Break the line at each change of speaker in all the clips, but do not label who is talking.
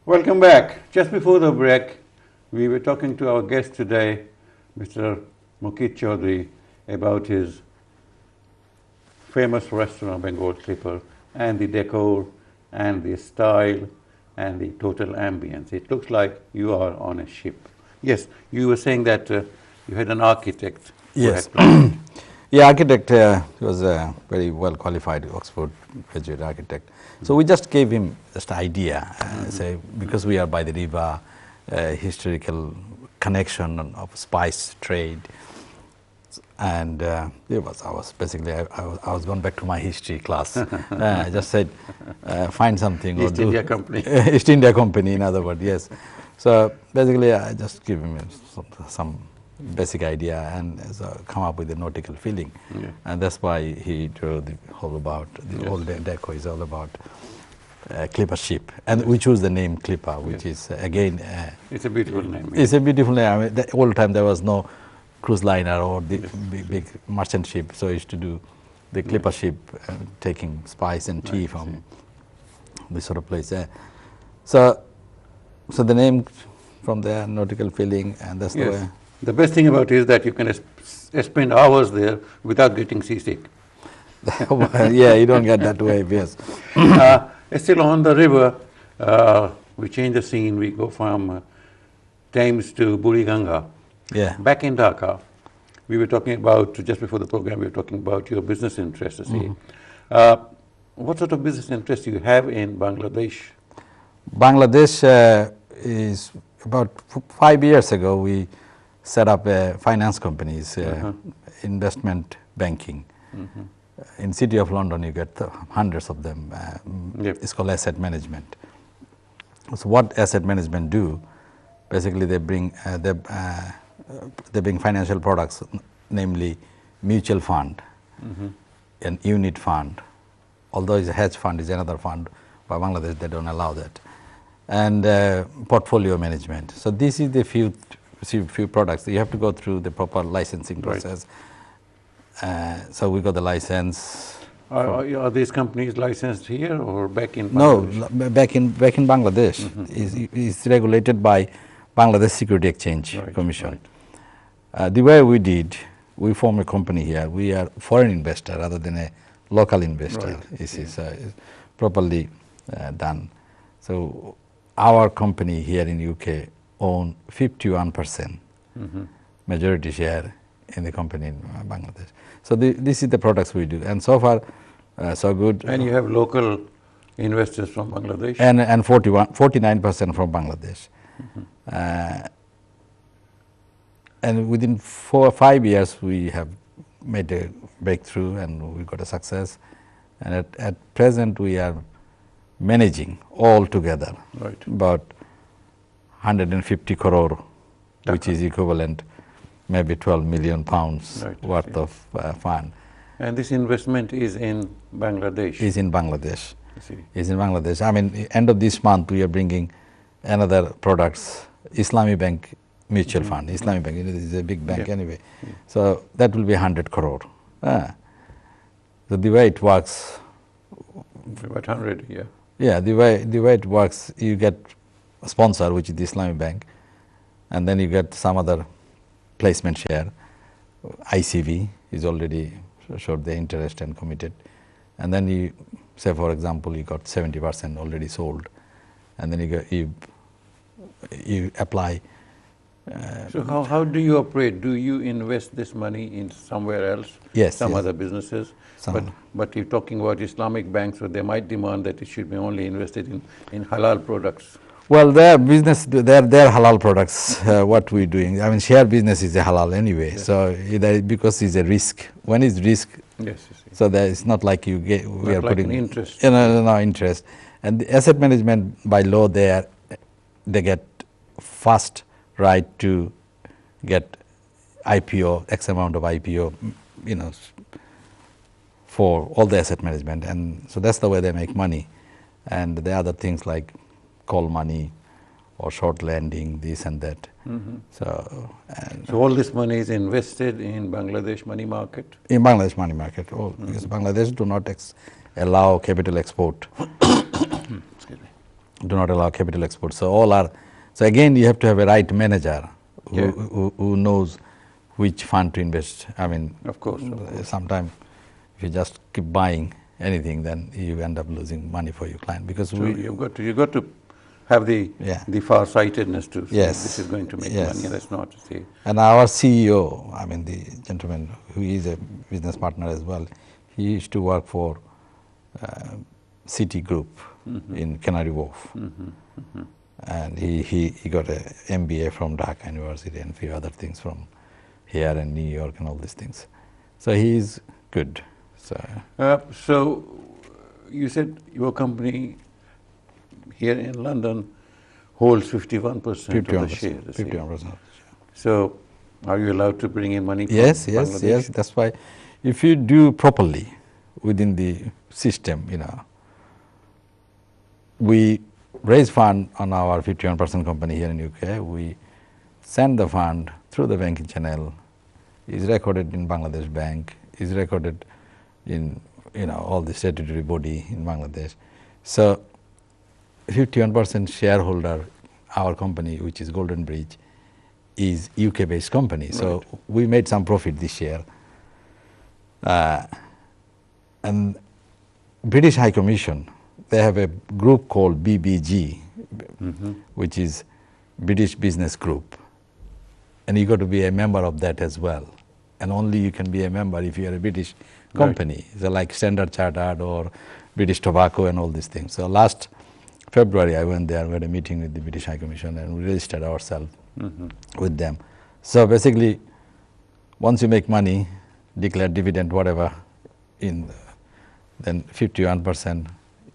Welcome back. Just before the break, we were talking to our guest today, Mr. Mukit Choudhury, about his famous restaurant, Bengal Clipper, and the decor, and the style, and the total ambience. It looks like you are on a ship. Yes, you were saying that you had an architect.
Yes. Yeah, architect was a very well qualified Oxford graduate architect. So we just gave him just idea, say because we are by the river, historical connection of spice trade, and I was basically I was going back to my history class. I just said find something
East India Company.
East India Company, in other words, yes. So basically, I just give him some basic idea and come up with a nautical feeling, and that's why he drew the whole about the whole deco is all about clipper ship, and we choose the name Clipper, which is again
it's a beautiful name.
It's a beautiful name. I mean, the old time there was no cruise liner or the big merchant ship, so I used to do the clipper ship, taking spice and tea from this sort of place. So the name from there, nautical feeling, and that's the way.
The best thing about it is that you can spend hours there without getting seasick.
Yeah, you don't get that way, yes.
Still on the river, we change the scene. We go from Thames to Buriganga.
Yeah.
Back in Dhaka, we were talking about, just before the program, we were talking about your business interests. What sort of business interests do you have in Bangladesh?
Bangladesh is about 5 years ago, we set up finance companies, investment banking. In City of London, you get hundreds of them. It's called asset management. So what asset management do? Basically, they bring financial products, namely mutual fund, and unit fund. Although it's a hedge fund, is another fund. By Bangladesh, they don't allow that, and portfolio management. So this is the few products. You have to go through the proper licensing process. So we got the license.
Are these companies licensed here or back in Bangladesh?
No, back in Bangladesh. Is regulated by Bangladesh Security Exchange Commission. The way we did, we form a company here. We are foreign investor rather than a local investor. This is properly done. So our company here in UK own 51% majority share in the company in Bangladesh. So this is the products we do, and so far so good.
And you have local investors from Bangladesh?
And 49% from Bangladesh. And within 4 or 5 years, we have made a breakthrough and we got a success. And at present, we are managing all together about 150 crore, which is equivalent maybe 12 million pounds worth of fund.
And this investment is in Bangladesh?
Is in Bangladesh. Is in Bangladesh. I mean, end of this month, we are bringing another products, Islami Bank mutual fund. Islami Bank is a big bank anyway. So that will be 100 crore. So the way it works.
About 100, yeah.
Yeah, the way it works, you get a sponsor, which is the Islami Bank, and then you get some other placement share. ICV is already showed the interest and committed, and then you say, for example, you got 70% already sold, and then you apply.
So how do you operate? Do you invest this money in somewhere else?
Yes.
Some other businesses? But you're talking about Islamic banks, so they might demand that it should be only invested in halal products.
Well, their business, their halal products, what we're doing, I mean, share business is a halal anyway, so because it's a risk. When it's risk, so that it's not like you get, we are putting
interest.
No interest. And the asset management, by law, they get first right to get IPO, X amount of IPO, for all the asset management, and so that's the way they make money. And the other things like call money or short lending, this and that. So
all this money is invested in Bangladesh money market?
In Bangladesh money market, because Bangladesh do not allow capital export.
Excuse me.
do not allow capital exports. So all are, so again you have to have a right manager
Yeah.
who knows which fund to invest. I mean,
Of course.
sometimes if you just keep buying anything, then you end up losing money for your client, because
So you've got to have the
Yeah.
the far-sightedness to say
Yes.
this is going to make
Yes.
money, and that's not to say.
And our CEO, I mean the gentleman who is a business partner as well, he used to work for City Group in Canary Wharf. And he got a MBA from Dhaka University and a few other things from here in New York and all these things. So he is good.
So you said your company here in London holds 51% of the shares.
51%.
So are you allowed to bring in money from
Yes,
Bangladesh?
yes. That's why if you do properly within the system, you know, we raise fund on our 51% company here in UK. We send the fund through the banking channel, is recorded in Bangladesh Bank, is recorded in, you know, all the statutory body in Bangladesh. So 51% shareholder, our company, which is Golden Bridge, is UK based company. So we made some profit this year. And British High Commission, they have a group called BBG, which is British Business Group. And you got to be a member of that as well. And only you can be a member if you are a British company. So like Standard Chartered or British Tobacco and all these things. So last February I went there, we had a meeting with the British High Commission and we registered ourselves with them. So basically, once you make money, declare dividend, whatever, then 51%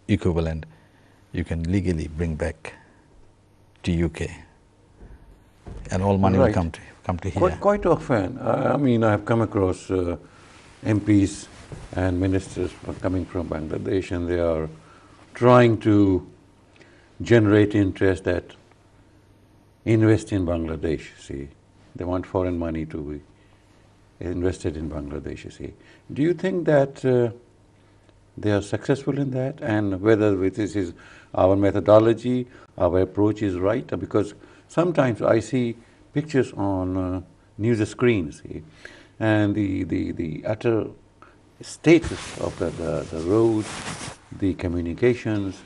equivalent you can legally bring back to UK, and all money will come to here.
Quite often, I mean, I have come across MPs and ministers coming from Bangladesh, and they are trying to generate interest that invest in Bangladesh, see. They want foreign money to be invested in Bangladesh, you see. Do you think that they are successful in that, and whether this is our methodology, our approach is right? Because sometimes I see pictures on news screens, see, and the utter status of the roads, the communications,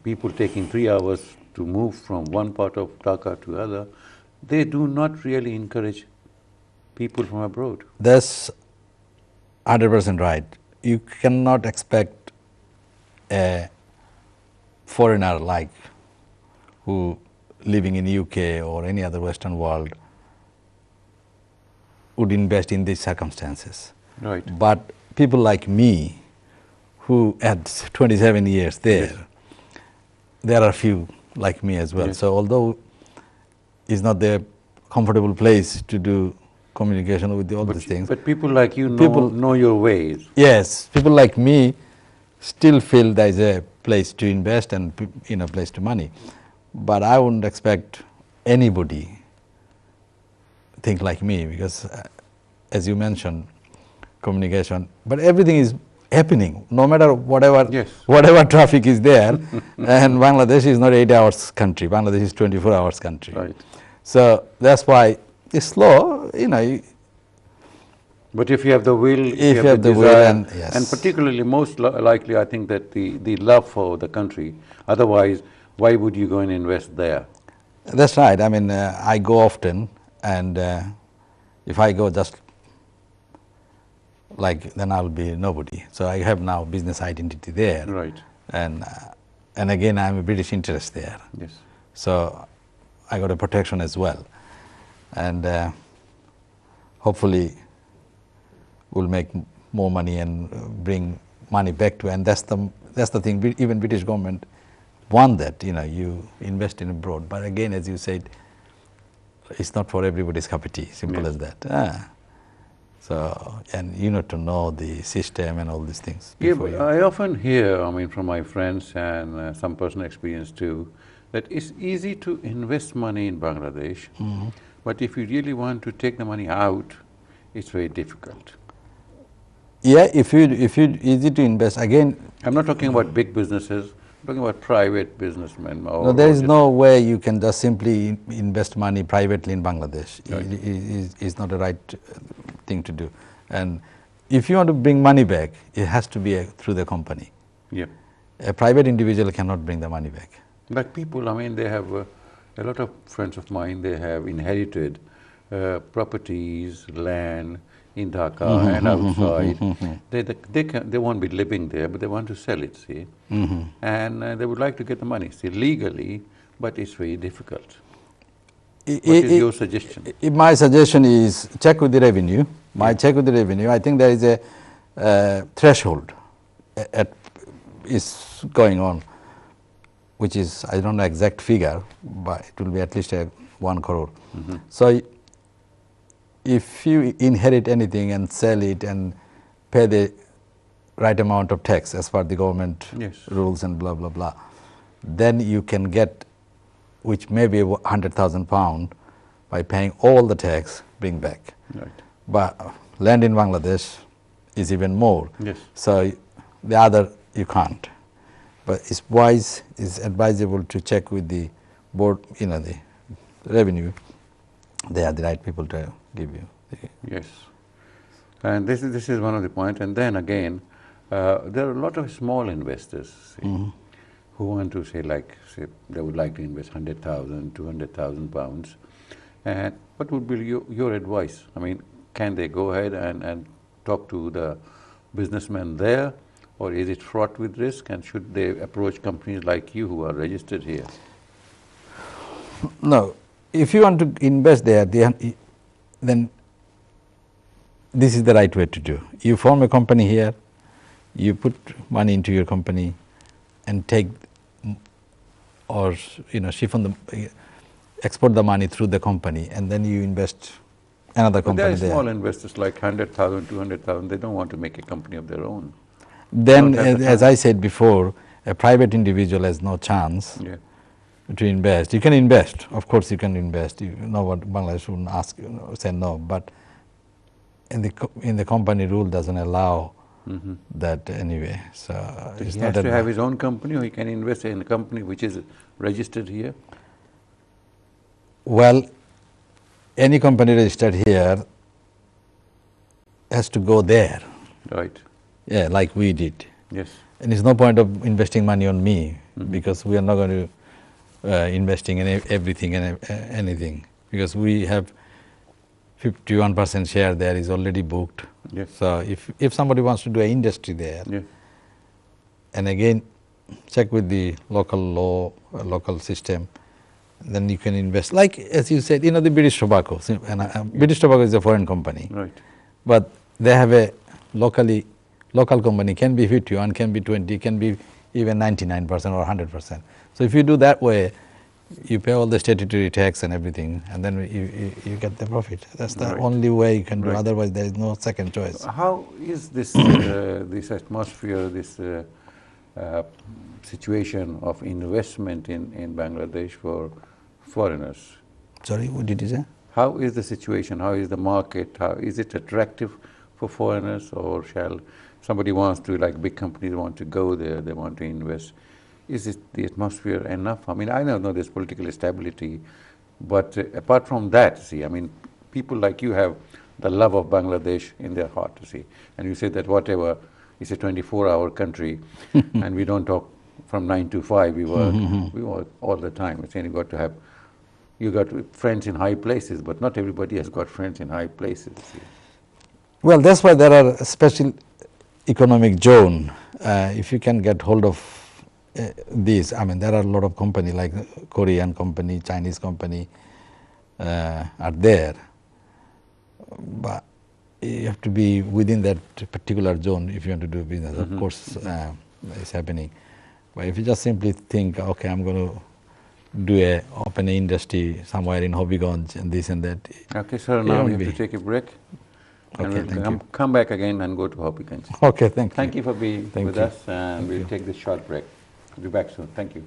people taking 3 hours to move from one part of Dhaka to other, they do not really encourage people from abroad.
That's 100% right. You cannot expect a foreigner like who living in UK or any other Western world would invest in these circumstances.
Right.
But people like me who had 27 years there, there are few like me as well.
Yes.
So although it's not the comfortable place to do communication with all these things.
But people like you know your ways.
Yes, people like me still feel there is a place to invest and place to money. But I wouldn't expect anybody think like me, because as you mentioned, communication, but everything is happening, no matter whatever traffic is there. And Bangladesh is not 8 hours country, Bangladesh is 24 hours country.
Right.
So that's why it's slow,
But if you have the will,
if you have the
desire,
will,
and particularly most likely, I think that the love for the country, otherwise, why would you go and invest there?
That's right. I mean, I go often, and if I go just then I'll be nobody. So I have now business identity there.
Right.
And again, I'm a British interest there.
Yes.
So I got a protection as well. And hopefully we'll make more money and bring money back to, and that's the thing. Even British government want that, you invest in abroad. But again, as you said, it's not for everybody's cup of tea, simple as that. So, and you need to know the system and all these things.
Yeah, but I often hear, from my friends and some personal experience too, that it's easy to invest money in Bangladesh, but if you really want to take the money out, it's very difficult.
Yeah, if you easy to invest, again,
I'm not talking about big businesses, talking about private businessmen.
No, there is no way you can just simply invest money privately in Bangladesh.
Right.
It's not the right thing to do. And if you want to bring money back, it has to be through the company.
Yeah.
A private individual cannot bring the money back.
But people, I mean, they have a lot of friends of mine, they have inherited properties, land in Dhaka and outside. They won't be living there, but they want to sell it, see. And they would like to get the money, see, legally, but it's very difficult. What is your suggestion?
My suggestion is check with the revenue. Check with the revenue. I think there is a threshold is going on, which is, I don't know exact figure, but it will be at least 1 crore. So if you inherit anything and sell it and pay the right amount of tax as per the government rules and blah, blah, blah, then you can get, which may be £100,000 by paying all the tax, bring back.
Right.
But land in Bangladesh is even more.
Yes.
So the other you can't. But it's wise, it's advisable to check with the board, the revenue. They are the right people to give you.
Yes. And this is one of the points. And then again, there are a lot of small investors who want to say they would like to invest 100,000, 200,000 pounds. And what would be your advice? I mean, can they go ahead and talk to the businessmen there, or is it fraught with risk, and should they approach companies like you who are registered here?
No. If you want to invest there, then this is the right way to do. You form a company here, you put money into your company and take or export the money through the company, and then you invest another company there.
There are small investors like 100,000, 200,000, they don't want to make a company of their own.
Then, as I said before, a private individual has no chance to invest. You can invest, of course you can invest. You know what Bangladesh wouldn't ask you, say no, but in the company rule doesn't allow that anyway. So
he has to have his own company, or he can invest in a company which is registered here?
Well, any company registered here has to go there.
Right.
Yeah, like we did.
Yes. And
it's no point of investing money on me because we are not going to investing in everything and anything, because we have 51% share there is already booked.
Yes.
So if somebody wants to do an industry there, and again check with the local law, local system, then you can invest. Like as you said, the British Tobacco. And British Tobacco is a foreign company,
right?
But they have a local company, can be 51, can be 20, can be even 99% or 100%. So if you do that way, you pay all the statutory tax and everything, and then you get the profit. That's the only way you can do. Otherwise, there is no second choice.
How is this this atmosphere, this situation of investment in Bangladesh for foreigners?
Sorry, what did you say?
How is the situation? How is the market? How is it attractive for foreigners, or shall somebody wants to, like big companies want to go there, they want to invest? Is it the atmosphere enough? I mean, I know there's political stability, but apart from that, see, I mean, people like you have the love of Bangladesh in their heart, see, and you say that whatever, it's a 24-hour country, and we don't talk from 9 to 5, we work all the time. It's saying you got friends in high places, but not everybody has got friends in high places. See.
Well, that's why there are a special economic zone. If you can get hold of these, I mean, there are a lot of companies like Korean company, Chinese company are there, but you have to be within that particular zone if you want to do business. Of course, it's happening. But if you just simply think, okay, I'm going to open an industry somewhere in Hobbyganj and this and that.
Okay, sir, now we have to take a break.
Okay,
and we'll come back again and go to Hobbyganj.
Okay, thank you.
Thank you for being with us, and we'll take this short break. We'll be back soon. Thank you.